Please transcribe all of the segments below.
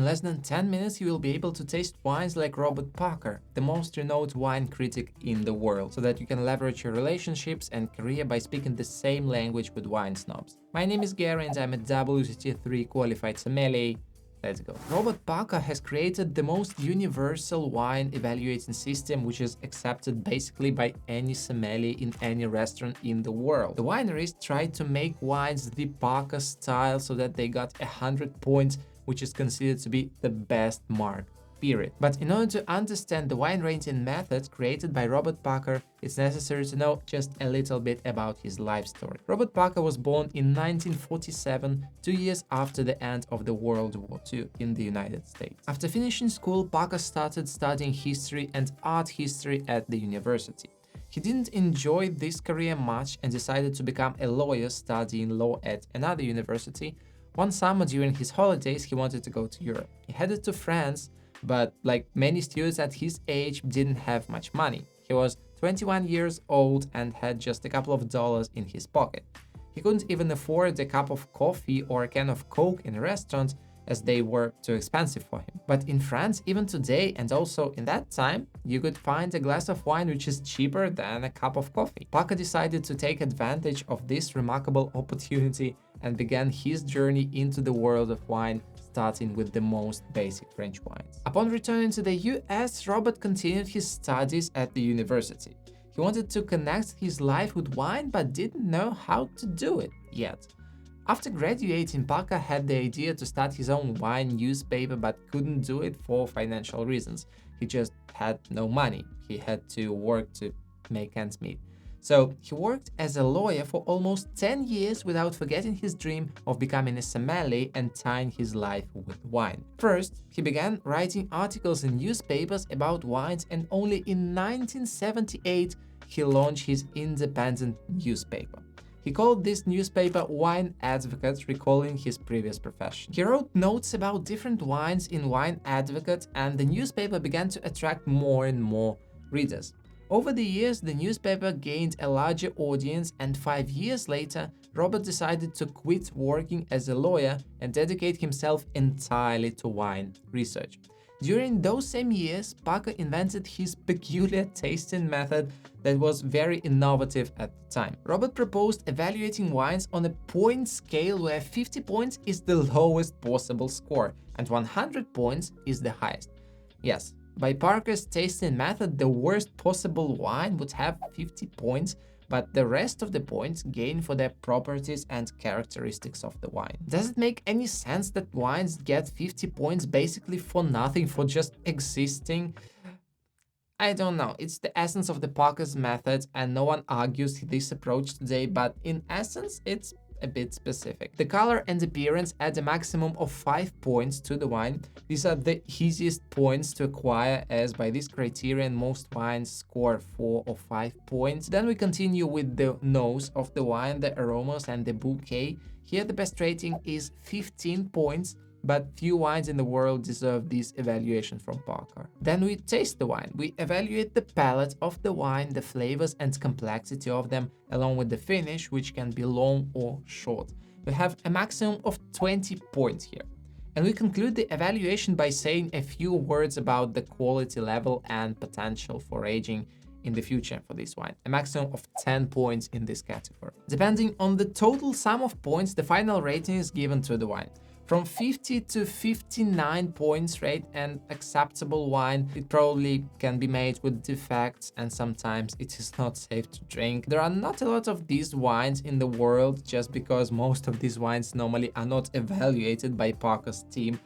in less than 10 minutes you will be able to taste wines like Robert Parker, the most renowned wine critic in the world, so that you can leverage your relationships and career by speaking the same language with wine snobs. My name is Garry and I'm a WCT3 qualified sommelier. Let's go. Robert Parker has created the most universal wine evaluating system, which is accepted basically by any sommelier in any restaurant in the world. The wineries tried to make wines the Parker style so that they got 100 points, which is considered to be the best mark. Period. But in order to understand the wine rating method created by Robert Parker, it's necessary to know just a little bit about his life story. Robert Parker was born in 1947, 2 years after the end of the World War II in the United States. After finishing school, Parker started studying history and art history at the university. He didn't enjoy this career much and decided to become a lawyer studying law at another university. One summer during his holidays, he wanted to go to Europe. He headed to France, but like many students at his age, didn't have much money. He was 21 years old and had just a couple of dollars in his pocket. He couldn't even afford a cup of coffee or a can of Coke in a restaurant, as they were too expensive for him. But in France, even today, and also in that time, you could find a glass of wine which is cheaper than a cup of coffee. Parker decided to take advantage of this remarkable opportunity and began his journey into the world of wine, starting with the most basic French wines. Upon returning to the US, Robert continued his studies at the university. He wanted to connect his life with wine, but didn't know how to do it yet. After graduating, Parker had the idea to start his own wine newspaper, but couldn't do it for financial reasons. He just had no money. He had to work to make ends meet. So he worked as a lawyer for almost 10 years without forgetting his dream of becoming a sommelier and tying his life with wine. First, he began writing articles in newspapers about wines, and only in 1978 he launched his independent newspaper. He called this newspaper Wine Advocate, recalling his previous profession. He wrote notes about different wines in Wine Advocate, and the newspaper began to attract more and more readers. Over the years, the newspaper gained a larger audience, and 5 years later, Robert decided to quit working as a lawyer and dedicate himself entirely to wine research. During those same years, Parker invented his peculiar tasting method that was very innovative at the time. Robert proposed evaluating wines on a point scale where 50 points is the lowest possible score and 100 points is the highest. Yes, by Parker's tasting method, the worst possible wine would have 50 points, but the rest of the points gain for their properties and characteristics of the wine. Does it make any sense that wines get 50 points basically for nothing, for just existing? I don't know. It's the essence of the Parker's method, and no one argues this approach today, but in essence, it's a bit specific. The color and appearance add a maximum of 5 points to the wine. These are the easiest points to acquire, as by this criterion most wines score 4 or 5 points. Then we continue with the nose of the wine, the aromas and the bouquet. Here the best rating is 15 points, but few wines in the world deserve this evaluation from Parker. Then we taste the wine. We evaluate the palate of the wine, the flavors and complexity of them, along with the finish, which can be long or short. We have a maximum of 20 points here. And we conclude the evaluation by saying a few words about the quality level and potential for aging in the future for this wine, a maximum of 10 points in this category. Depending on the total sum of points, the final rating is given to the wine. From 50 to 59 points rate an acceptable wine. It probably can be made with defects and sometimes it is not safe to drink. There are not a lot of these wines in the world just because most of these wines normally are not evaluated by Parker's team.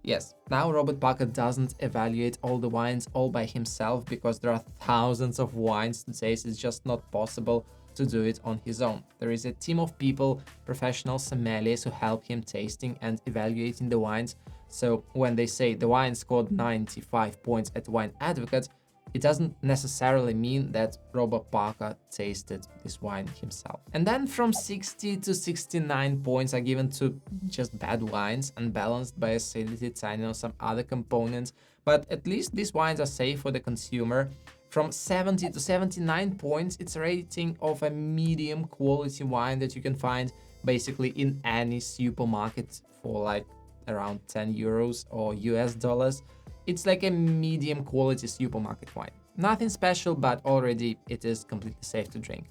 Yes, now Robert Parker doesn't evaluate all the wines all by himself because there are thousands of wines to taste. It's just not possible to do it on his own. There is a team of people, professional sommeliers, who help him tasting and evaluating the wines. So when they say the wine scored 95 points at Wine Advocate, it doesn't necessarily mean that Robert Parker tasted this wine himself. And then from 60 to 69 points are given to just bad wines, unbalanced by acidity, tannin, or some other components, but at least these wines are safe for the consumer. From 70 to 79 points, it's a rating of a medium quality wine that you can find basically in any supermarket for like around 10 euros or US dollars. It's like a medium quality supermarket wine. Nothing special, but already it is completely safe to drink.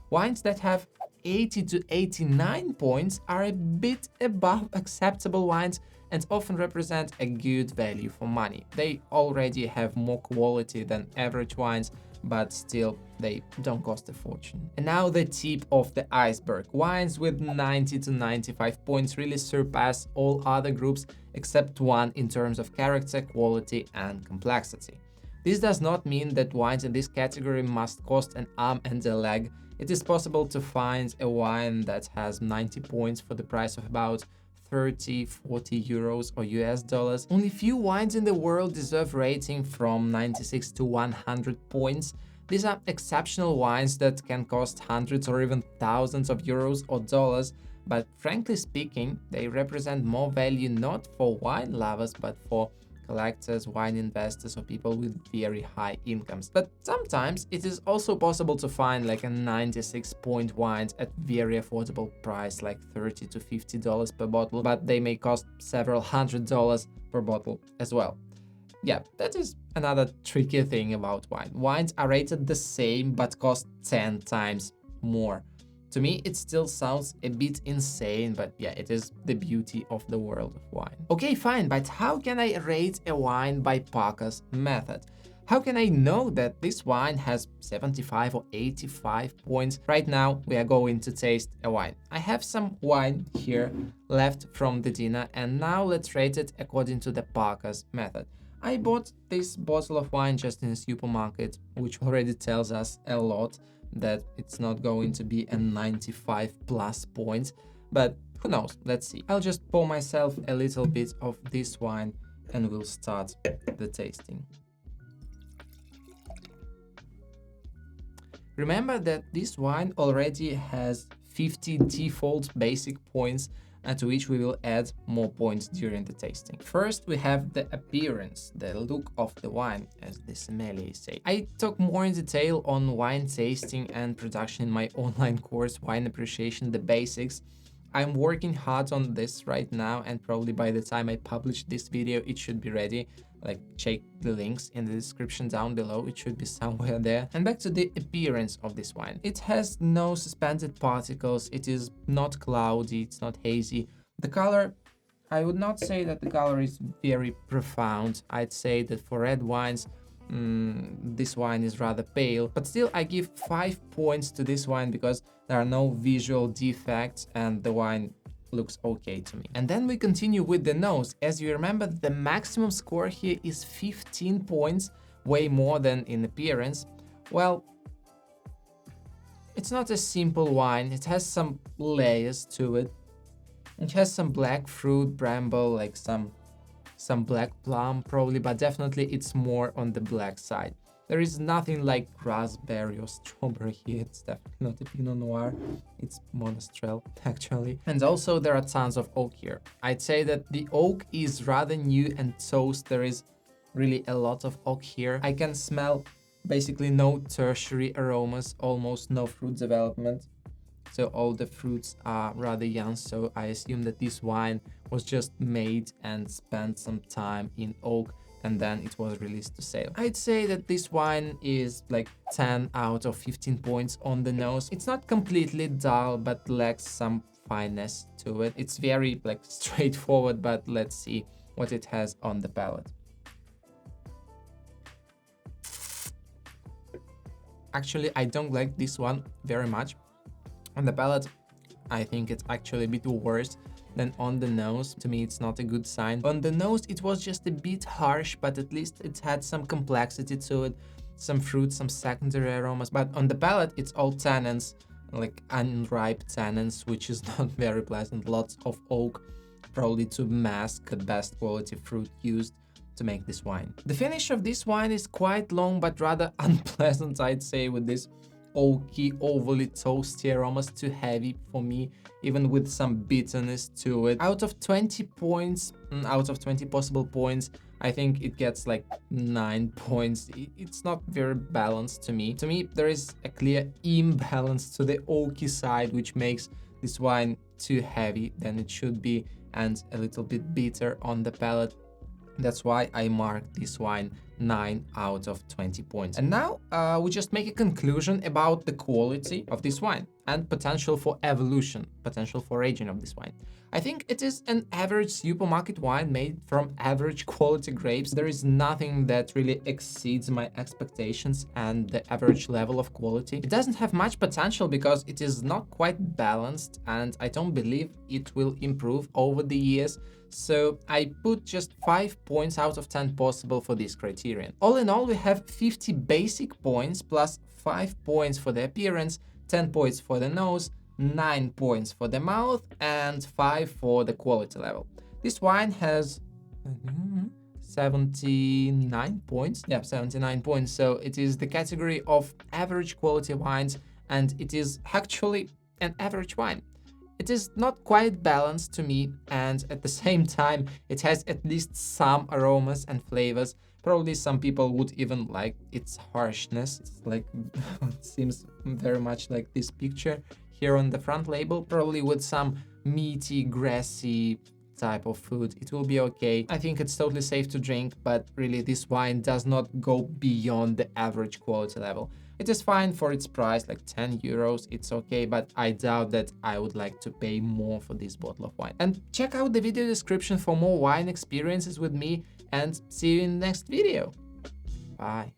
Wines that have 80 to 89 points are a bit above acceptable wines and often represent a good value for money. They already have more quality than average wines, but still they don't cost a fortune. And now the tip of the iceberg. Wines with 90 to 95 points really surpass all other groups except one in terms of character, quality and complexity. This does not mean that wines in this category must cost an arm and a leg. It is possible to find a wine that has 90 points for the price of about 30, 40 euros or US dollars. Only few wines in the world deserve rating from 96 to 100 points. These are exceptional wines that can cost hundreds or even thousands of euros or dollars, but frankly speaking, they represent more value not for wine lovers, but for collectors, wine investors, or people with very high incomes. But sometimes it is also possible to find like a 96 point wines at very affordable price, like $30 to $50 per bottle, but they may cost several $100s per bottle as well. Yeah, that is another tricky thing about wine. Wines are rated the same but cost 10 times more. To me, it still sounds a bit insane, but yeah, it is the beauty of the world of wine. Okay, fine, but how can I rate a wine by Parker's method? How can I know that this wine has 75 or 85 points? Right now, we are going to taste a wine. I have some wine here left from the dinner, and now let's rate it according to the Parker's method. I bought this bottle of wine just in a supermarket, which already tells us a lot that it's not going to be a 95 plus points, but who knows, let's see. I'll just pour myself a little bit of this wine and we'll start the tasting. Remember that this wine already has 50 default basic points, to which we will add more points during the tasting. First, we have the appearance, the look of the wine, as the sommelier say. I talk more in detail on wine tasting and production in my online course, Wine Appreciation, the Basics. I'm working hard on this right now, and probably by the time I publish this video, it should be ready. Like, check the links in the description down below, it should be somewhere there. And back to the appearance of this wine. It has no suspended particles, it is not cloudy, it's not hazy. The color, I would not say that the color is very profound. I'd say that for red wines, this wine is rather pale, but still I give 5 points to this wine because there are no visual defects and the wine looks okay to me. And then we continue with the nose. As you remember, the maximum score here is 15 points, way more than in appearance. Well, it's not a simple wine, it has some layers to it. It has some black fruit, bramble, like some black plum probably, but definitely it's more on the black side. There is nothing like raspberry or strawberry here. It's definitely not a Pinot Noir. It's Monastrell, actually. And also there are tons of oak here. I'd say that the oak is rather new and toast. There is really a lot of oak here. I can smell basically no tertiary aromas, almost no fruit development. So all the fruits are rather young, so I assume that this wine was just made and spent some time in oak, and then it was released to sale. I'd say that this wine is like 10 out of 15 points on the nose. It's not completely dull, but lacks some fineness to it. It's very like straightforward, but let's see what it has on the palate. Actually, I don't like this one very much. On the palate, I think it's actually a bit worse than on the nose. To me, it's not a good sign. On the nose, it was just a bit harsh, but at least it had some complexity to it, some fruit, some secondary aromas. But on the palate, it's all tannins, like unripe tannins, which is not very pleasant. Lots of oak, probably to mask the best quality fruit used to make this wine. The finish of this wine is quite long, but rather unpleasant, I'd say, with this oaky, overly toasty aromas, too heavy for me, even with some bitterness to it. Out of 20 points, out of 20 possible points, I think it gets like 9 points. It's not very balanced to me. To me, there is a clear imbalance to the oaky side, which makes this wine too heavy than it should be, and a little bit bitter on the palate. That's why I marked this wine 9 out of 20 points. And now we just make a conclusion about the quality of this wine and potential for evolution, potential for aging of this wine. I think it is an average supermarket wine made from average quality grapes. There is nothing that really exceeds my expectations and the average level of quality. It doesn't have much potential because it is not quite balanced, and I don't believe it will improve over the years. So I put just 5 points out of 10 possible for this criterion. All in all, we have 50 basic points plus 5 points for the appearance, 10 points for the nose, 9 points for the mouth, and 5 for the quality level. This wine has 79 points. Yeah, 79 points. So it is the category of average quality wines, and it is actually an average wine. It is not quite balanced to me, and at the same time, it has at least some aromas and flavors. Probably some people would even like its harshness. It's like, it seems very much like this picture here on the front label, probably with some meaty, grassy type of food. It will be okay. I think it's totally safe to drink, but really this wine does not go beyond the average quality level. It is fine for its price, like 10 euros, it's okay, but I doubt that I would like to pay more for this bottle of wine. And check out the video description for more wine experiences with me, and see you in the next video. Bye.